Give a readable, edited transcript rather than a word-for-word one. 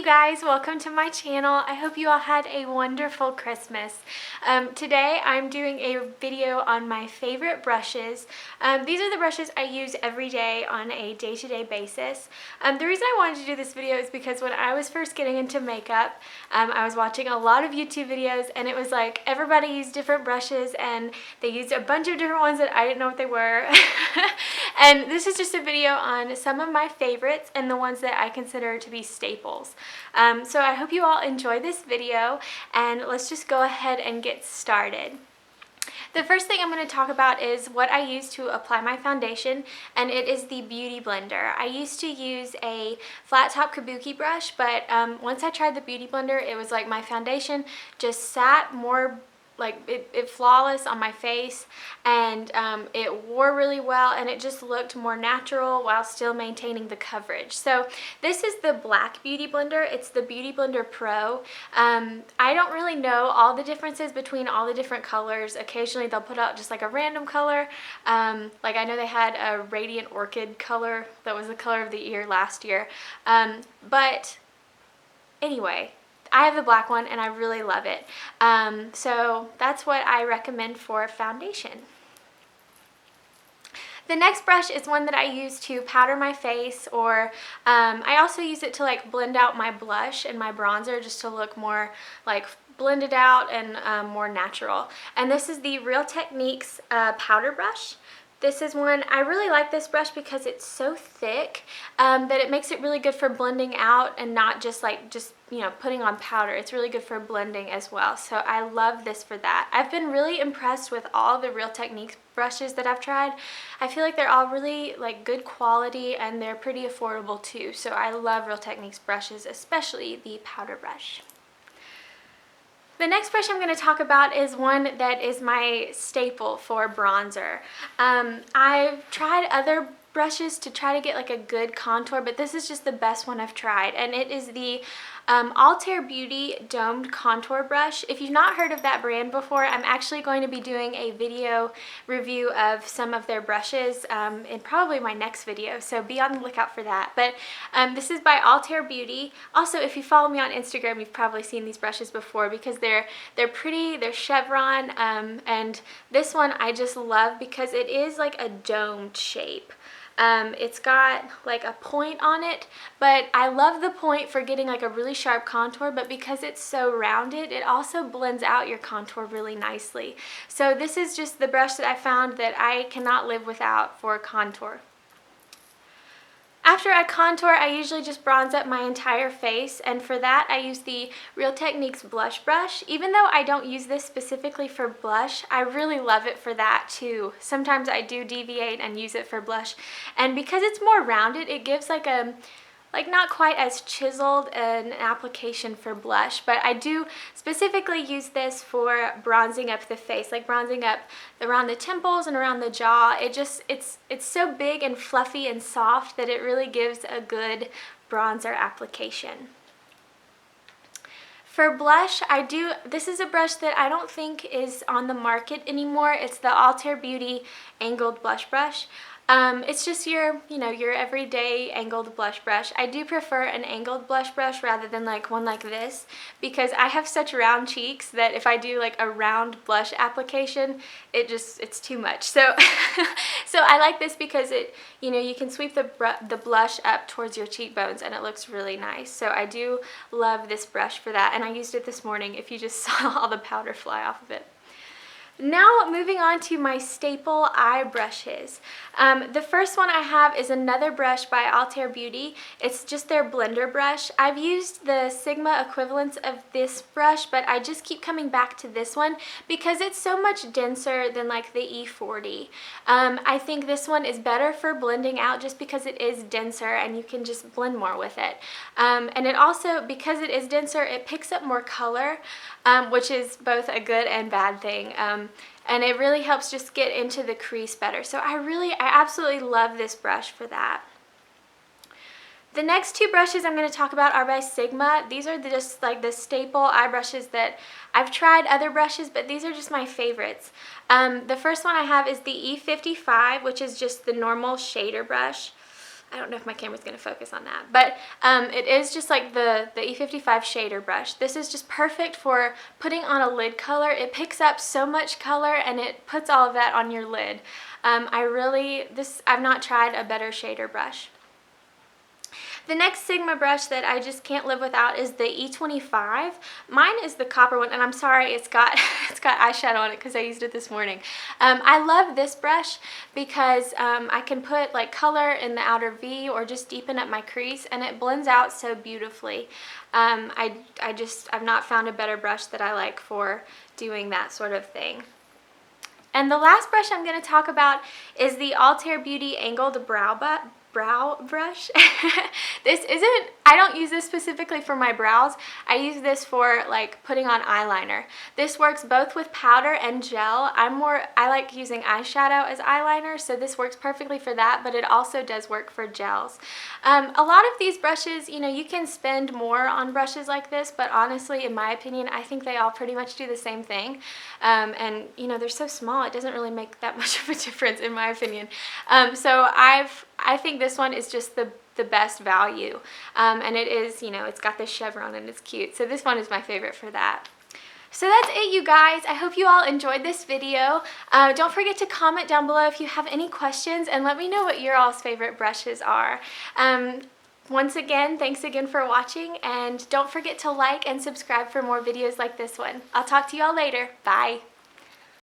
guys, welcome to my channel. I hope you all had a wonderful Christmas. Today I'm doing a video on my favorite brushes. These are the brushes I use every day on a day-to-day basis. The reason I wanted to do this video is because when I was first getting into makeup, I was watching a lot of YouTube videos and it was like everybody used different brushes and they used a bunch of different ones that I didn't know what they were. And this is just a video on some of my favorites and the ones that I consider to be staples. So I hope you all enjoy this video, and let's just go ahead and get started. The first thing I'm going to talk about is what I use to apply my foundation, and it is the Beauty Blender. I used to use a flat top kabuki brush, but once I tried the Beauty Blender, it was like my foundation just sat more like it flawless on my face, and it wore really well, and it just looked more natural while still maintaining the coverage. So this is the black Beauty Blender. It's the Beauty Blender Pro. I don't really know all the differences between all the different colors. Occasionally they'll put out just like a random color. Like I know they had a Radiant Orchid color that was the color of the year last year. But anyway, I have the black one and I really love it. So that's what I recommend for foundation. The next brush is one that I use to powder my face, or I also use it to like blend out my blush and my bronzer just to look more like blended out and more natural. And this is the Real Techniques powder brush. This is one, I really like this brush because it's so thick that it makes it really good for blending out and not just you know, putting on powder. It's really good for blending as well. So I love this for that. I've been really impressed with all the Real Techniques brushes that I've tried. I feel like they're all really like good quality and they're pretty affordable too. So I love Real Techniques brushes, especially the powder brush. The next brush I'm going to talk about is one that is my staple for bronzer. I've tried other brushes to try to get like a good contour, but this is just the best one I've tried, and it is the Altair Beauty Domed Contour Brush. If you've not heard of that brand before, I'm actually going to be doing a video review of some of their brushes in probably my next video, so be on the lookout for that. But this is by Altair Beauty. Also, if you follow me on Instagram, you've probably seen these brushes before because they're pretty, they're chevron, and this one I just love because it is like a domed shape. It's got like a point on it, but I love the point for getting like a really sharp contour, but because it's so rounded, it also blends out your contour really nicely. So this is just the brush that I found that I cannot live without for contour. After I contour, I usually just bronze up my entire face, and for that I use the Real Techniques blush brush. Even though I don't use this specifically for blush, I really love it for that too. Sometimes I do deviate and use it for blush, and because it's more rounded, it gives like a not quite as chiseled an application for blush, but I do specifically use this for bronzing up the face, like bronzing up around the temples and around the jaw. It's so big and fluffy and soft that it really gives a good bronzer application. For blush, this is a brush that I don't think is on the market anymore. It's the Altair Beauty Angled Blush Brush. It's just your everyday angled blush brush. I do prefer an angled blush brush rather than like one like this because I have such round cheeks that if I do like a round blush application, it's too much. So so I like this because you can sweep the blush up towards your cheekbones and it looks really nice. So I do love this brush for that, and I used it this morning if you just saw all the powder fly off of it. Now moving on to my staple eye brushes. The first one I have is another brush by Altair Beauty. It's just their blender brush. I've used the Sigma equivalents of this brush, but I just keep coming back to this one because it's so much denser than like the E40. I think this one is better for blending out just because it is denser and you can just blend more with it. And it also, because it is denser, it picks up more color, which is both a good and bad thing. And it really helps just get into the crease better. So I absolutely love this brush for that. The next two brushes I'm going to talk about are by Sigma. These are just like the staple eye brushes that I've tried other brushes, but these are just my favorites. The first one I have is the E55, which is just the normal shader brush. I don't know if my camera's going to focus on that, but it is just like the E55 Shader brush. This is just perfect for putting on a lid color. It picks up so much color and it puts all of that on your lid. I've not tried a better shader brush. The next Sigma brush that I just can't live without is the E25. Mine is the copper one, and I'm sorry it's got it's got eyeshadow on it because I used it this morning. I love this brush because I can put like color in the outer V or just deepen up my crease, and it blends out so beautifully. I've not found a better brush that I like for doing that sort of thing. And the last brush I'm going to talk about is the Altair Beauty Angled Brow Brush. I don't use this specifically for my brows. I use this for like putting on eyeliner. This works both with powder and gel. I like using eyeshadow as eyeliner, so this works perfectly for that, but it also does work for gels. A lot of these brushes, you know, you can spend more on brushes like this, but honestly, in my opinion, I think they all pretty much do the same thing. And you know, they're so small, it doesn't really make that much of a difference in my opinion. So I think this one is just the best value, and it is, you know, it's got this chevron and it's cute, so this one is my favorite for that. So that's it, you guys. I hope you all enjoyed this video. Don't forget to comment down below if you have any questions, and let me know what your all's favorite brushes are. Once again, thanks again for watching, and don't forget to like and subscribe for more videos like this one. I'll talk to you all later. Bye.